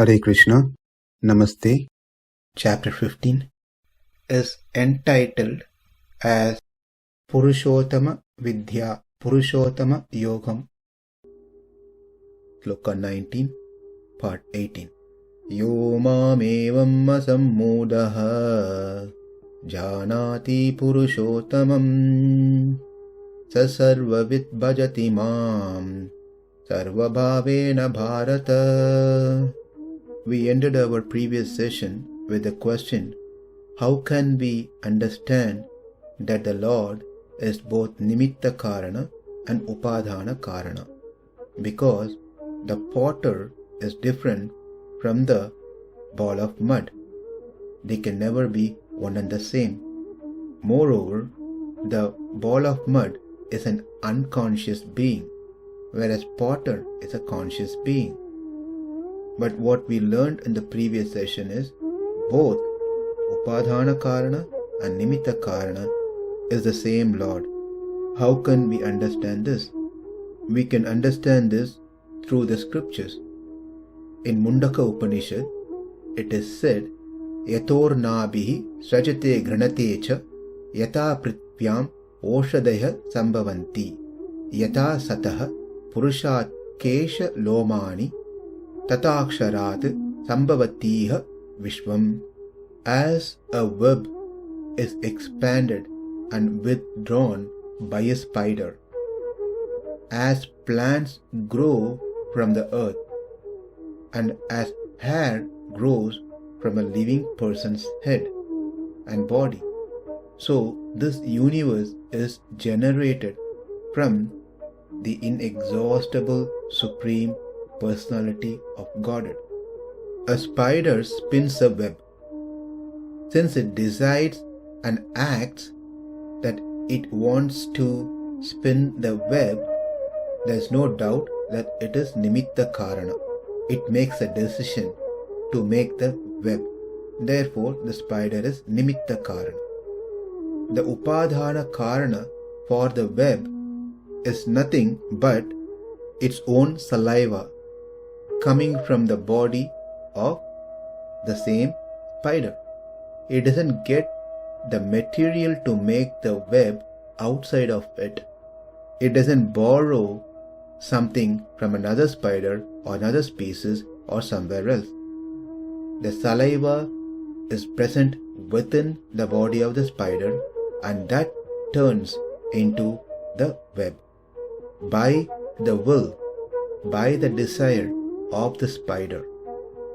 Hare Krishna, Namaste. Chapter 15 is entitled as Puruṣottama Vidya, Puruṣottama Yogam. Sloka 19, Part 18. Yo māmevam asammudaha janāti puruṣottamam sa sarvavid bhajati mam sarvabhavena Bharata. We ended our previous session with the question, how can we understand that the Lord is both nimitta karana and upadhana karana? Because the potter is different from the ball of mud. They can never be one and the same. Moreover, the ball of mud is an unconscious being, whereas potter is a conscious being. But what we learned in the previous session is both upadhana karana and nimitta karana is the same Lord. How can we understand this? We can understand this through the scriptures. In Mundaka Upanishad, it is said, yatornabhihi srajate granate cha yata prithvyam oshadaya sambhavanti yata satah purushat kesha lomani tata akṣarād sambhavatiha vishvam. As a web is expanded and withdrawn by a spider, as plants grow from the earth, and as hair grows from a living person's head and body, so this universe is generated from the inexhaustible Supreme Personality of Godhead. A spider spins a web. Since it decides and acts that it wants to spin the web, there is no doubt that it is nimitta karana. It makes a decision to make the web. Therefore, the spider is nimitta karana. The upadhana karana for the web is nothing but its own saliva coming from the body of the same spider. It doesn't get the material to make the web outside of it. It doesn't borrow something from another spider or another species or somewhere else. The saliva is present within the body of the spider, and that turns into the web by the will, by the desire of the spider.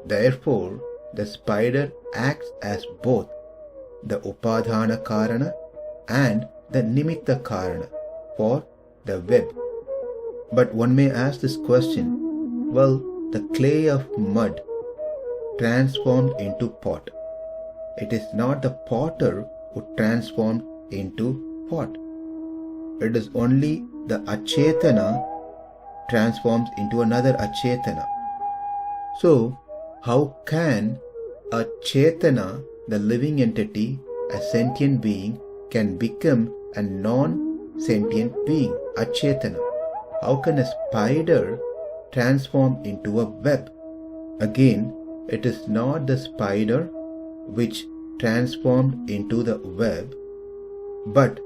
Therefore, the spider acts as both the upadhana karana and the nimitta karana for the web. But one may ask this question, well, the clay of mud transformed into pot. It is not the potter who transformed into pot. It is only the achetana transforms into another achetana. So, how can a chetana, the living entity, a sentient being, can become a non-sentient being, achetana? How can a spider transform into a web? Again, it is not the spider which transformed into the web, but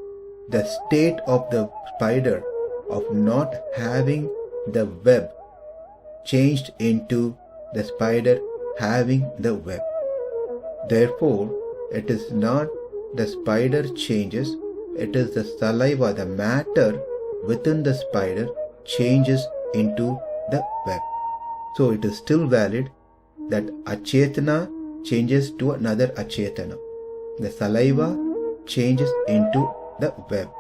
the state of the spider of not having the web changed into the spider having the web. Therefore, it is not the spider changes, it is the saliva, the matter within the spider changes into the web. So it is still valid that achetana changes to another achetana. The saliva changes into the web.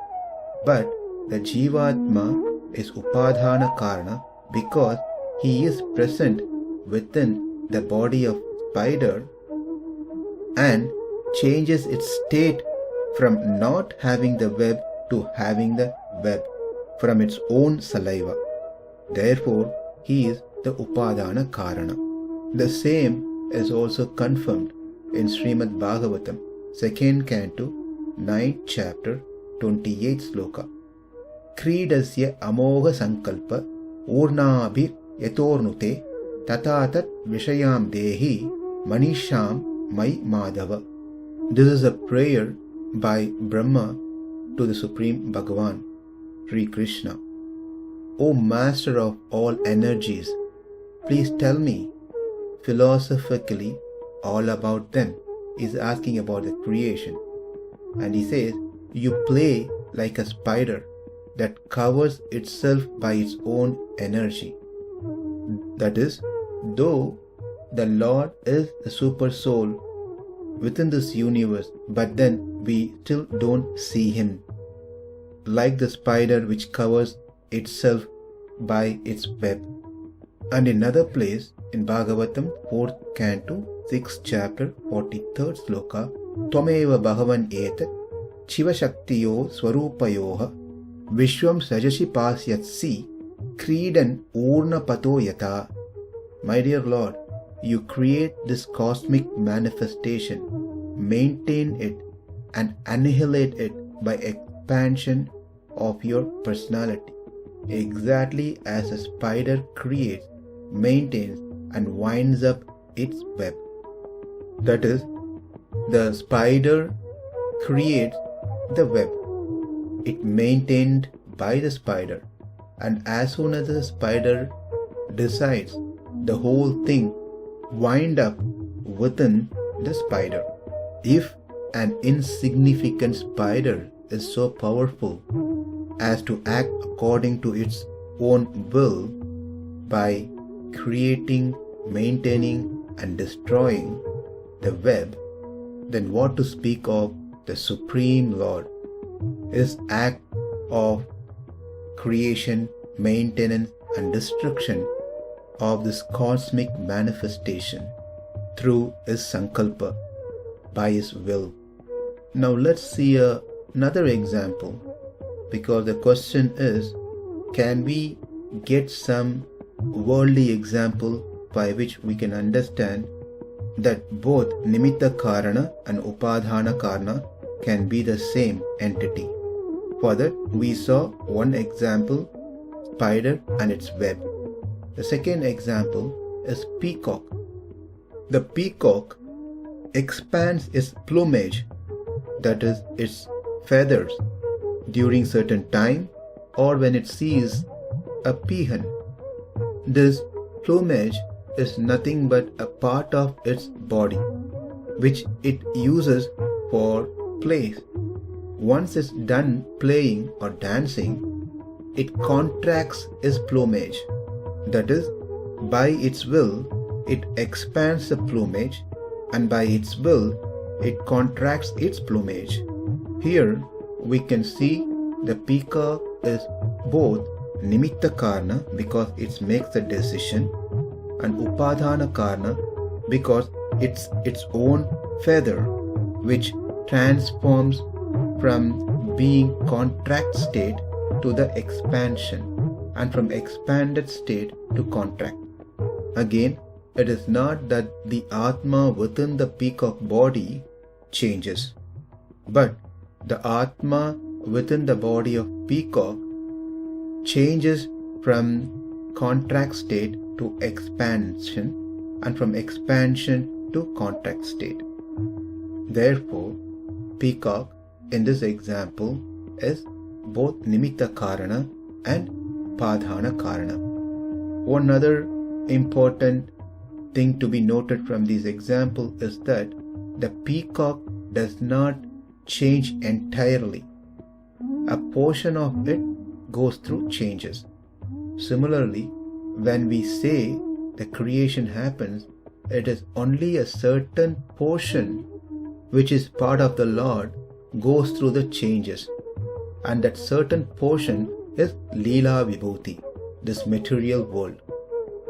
But the jivatma is upadhana karana because he is present within the body of spider and changes its state from not having the web to having the web from its own saliva. Therefore, he is the upadhana karana. The same is also confirmed in Srimad Bhagavatam, 2nd Canto, 9th chapter, 28th sloka. Kridasya amoga sankalpa urnabhir yatornute tatatat vishayam dehi manisham mai madhava. This is a prayer by Brahma to the Supreme Bhagavan, Sri Krishna. O Master of all energies, please tell me philosophically all about them. He's asking about the creation. And he says, you play like a spider that covers itself by its own energy. That is, though the Lord is the super soul within this universe, but then we still don't see him. Like the spider which covers itself by its web. And in another place, in Bhagavatam, 4th canto, 6th chapter, 43rd sloka, Tvameva Bhagavan etat Shiva Shaktiyo Swarupayoha Vishwam Sajashi Pasyatsi Kridan Urna Pato Yata. My dear Lord, you create this cosmic manifestation, maintain it and annihilate it by expansion of your personality, exactly as a spider creates, maintains and winds up its web. That is, the spider creates the web. It maintained by the spider, and as soon as the spider decides, the whole thing wind up within the spider. If an insignificant spider is so powerful as to act according to its own will by creating, maintaining and destroying the web, then what to speak of the Supreme Lord? His act of creation, maintenance and destruction of this cosmic manifestation through his sankalpa, by his will. Now let's see another example, because the question is, can we get some worldly example by which we can understand that both nimitta karana and upadhana karana can be the same entity? For that we saw one example, spider and its web. The second example is peacock. The peacock expands its plumage, that is its feathers, during certain time or when it sees a peahen. This plumage is nothing but a part of its body which it uses for play. Once it's done playing or dancing, it contracts its plumage. That is, by its will, it expands the plumage, and by its will, it contracts its plumage. Here, we can see the peacock is both nimitta karana because it makes the decision, and upadhana karana because it's its own feather which transforms from being contract state to the expansion, and from expanded state to contract. Again, it is not that the Atma within the peacock body changes, but the Atma within the body of peacock changes from contract state to expansion, and from expansion to contract state. Therefore, peacock in this example is both nimitta karana and upadhana karana. One other important thing to be noted from this example is that the peacock does not change entirely. A portion of it goes through changes. Similarly, when we say the creation happens, it is only a certain portion which is part of the Lord goes through the changes, and that certain portion is Leela Vibhuti, this material world.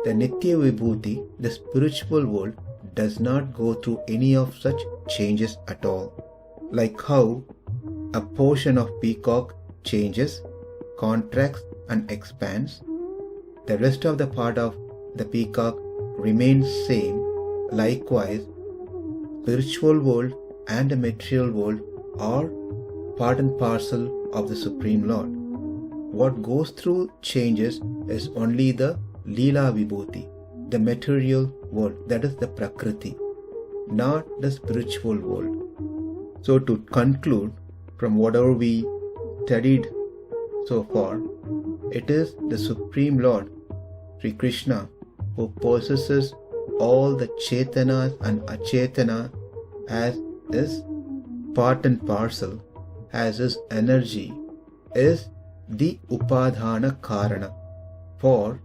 The Nitya Vibhuti, the spiritual world, does not go through any of such changes at all. Like how a portion of peacock changes, contracts and expands, the rest of the part of the peacock remains same. Likewise, spiritual world and the material world are part and parcel of the Supreme Lord. What goes through changes is only the Leela Vibhuti, the material world, that is the Prakriti, not the spiritual world. So to conclude from whatever we studied so far, it is the Supreme Lord, Sri Krishna, who possesses all the Chetanas and Achetana as his part and parcel, as his energy, is the Upadhana Karana for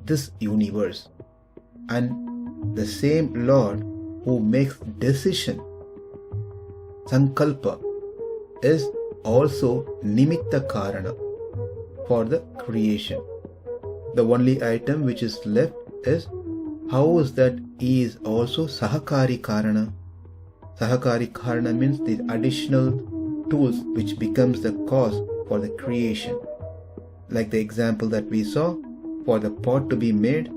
this universe. And the same Lord who makes decision, Sankalpa, is also Nimitta Karana for the creation. The only item which is left is how is that he is also Sahakari Karana. Sahakari Karana means the additional tools which becomes the cause for the creation. Like the example that we saw, for the pot to be made,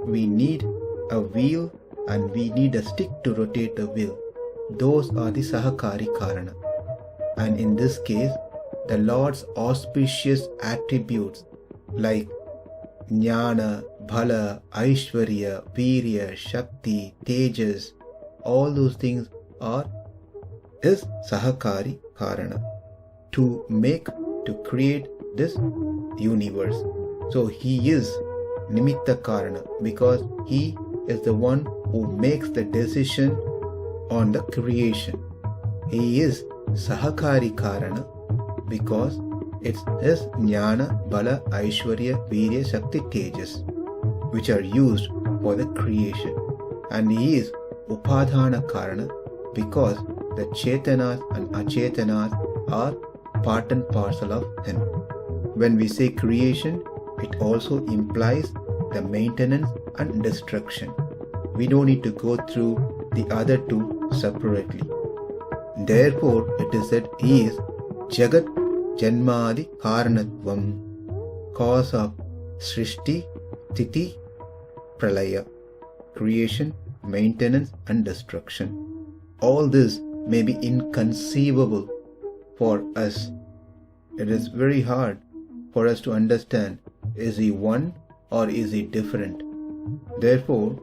we need a wheel and we need a stick to rotate the wheel. Those are the Sahakari Karana. And in this case, the Lord's auspicious attributes like Jnana, Bhala, Aishwarya, Virya, Shakti, Tejas, all those things are his Sahakari Karana to create this universe. So he is Nimitta Karana because he is the one who makes the decision on the creation. He is Sahakari Karana because it's his Jnana, Bala, Aishwarya, Virya, Shakti, Tejas which are used for the creation. And he is Upadhana Karana because the Chetanas and Achetanas are part and parcel of him. When we say creation, it also implies the maintenance and destruction. We don't need to go through the other two separately. Therefore, it is said he is Jagat Janmadi Karanatvam, cause of Srishti, Titi, Pralaya, creation, maintenance and destruction. All this may be inconceivable for us. It is very hard for us to understand, is he one or is he different? Therefore,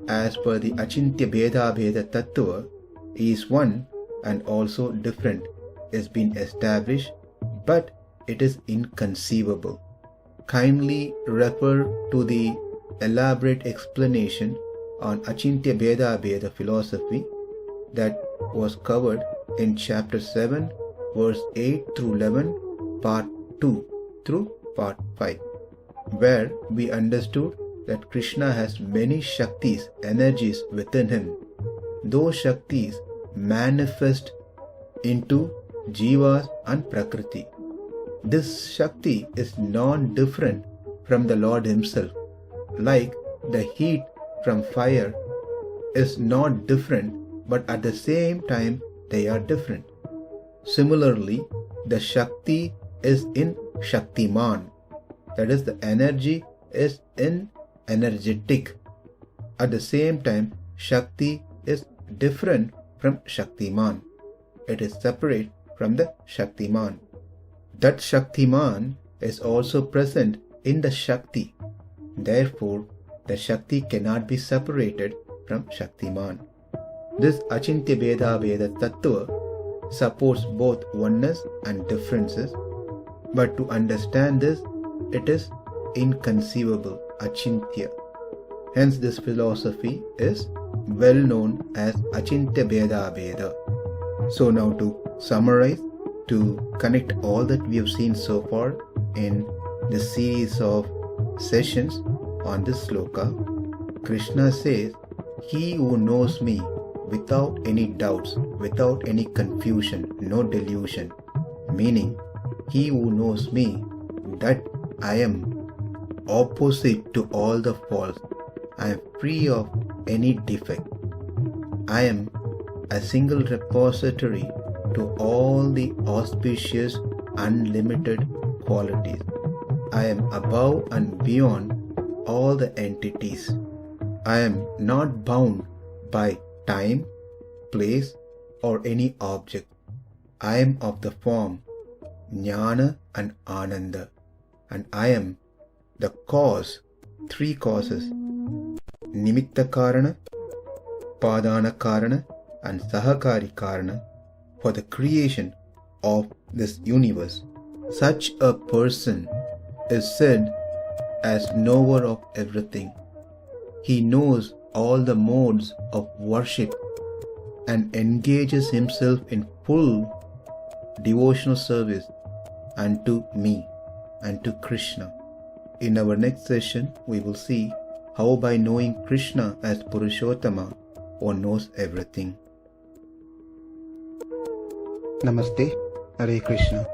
as per the Achintya Bheda Bheda Tattva, he is one and also different is been established, but it is inconceivable. Kindly refer to the elaborate explanation on Achintya Bheda Bheda philosophy that was covered in chapter 7, verse 8 through 11, part 2 through part 5, where we understood that Krishna has many Shaktis, energies within him. Those Shaktis manifest into Jivas and Prakriti. This Shakti is non-different from the Lord himself. Like the heat from fire is not different, but at the same time they are different. Similarly, the Shakti is in Shaktiman. That is, the energy is in energetic. At the same time, Shakti is different from Shaktiman. It is separate from the Shaktiman. That Shaktiman is also present in the Shakti. Therefore, the Shakti cannot be separated from Shaktiman. This Achintya Bheda Bheda Tattva supports both oneness and differences, but to understand this, it is inconceivable, Achintya. Hence this philosophy is well known as Achintya Bheda Bheda. So now to summarize, to connect all that we have seen so far in this series of sessions on this sloka, Krishna says, he who knows me without any doubts, without any confusion, no delusion, meaning he who knows me that I am opposite to all the faults, I am free of any defect, I am a single repository to all the auspicious, unlimited qualities. I am above and beyond all the entities. I am not bound by time, place, or any object. I am of the form Jnana and Ananda, and I am the cause, three causes Nimitta Karana, Padana Karana, and Sahakari Karana for the creation of this universe. Such a person is said as knower of everything. He knows all the modes of worship and engages himself in full devotional service unto me and to Krishna. In our next session, we will see how by knowing Krishna as Puruṣottamaḥ, one knows everything. Namaste. Hare Krishna.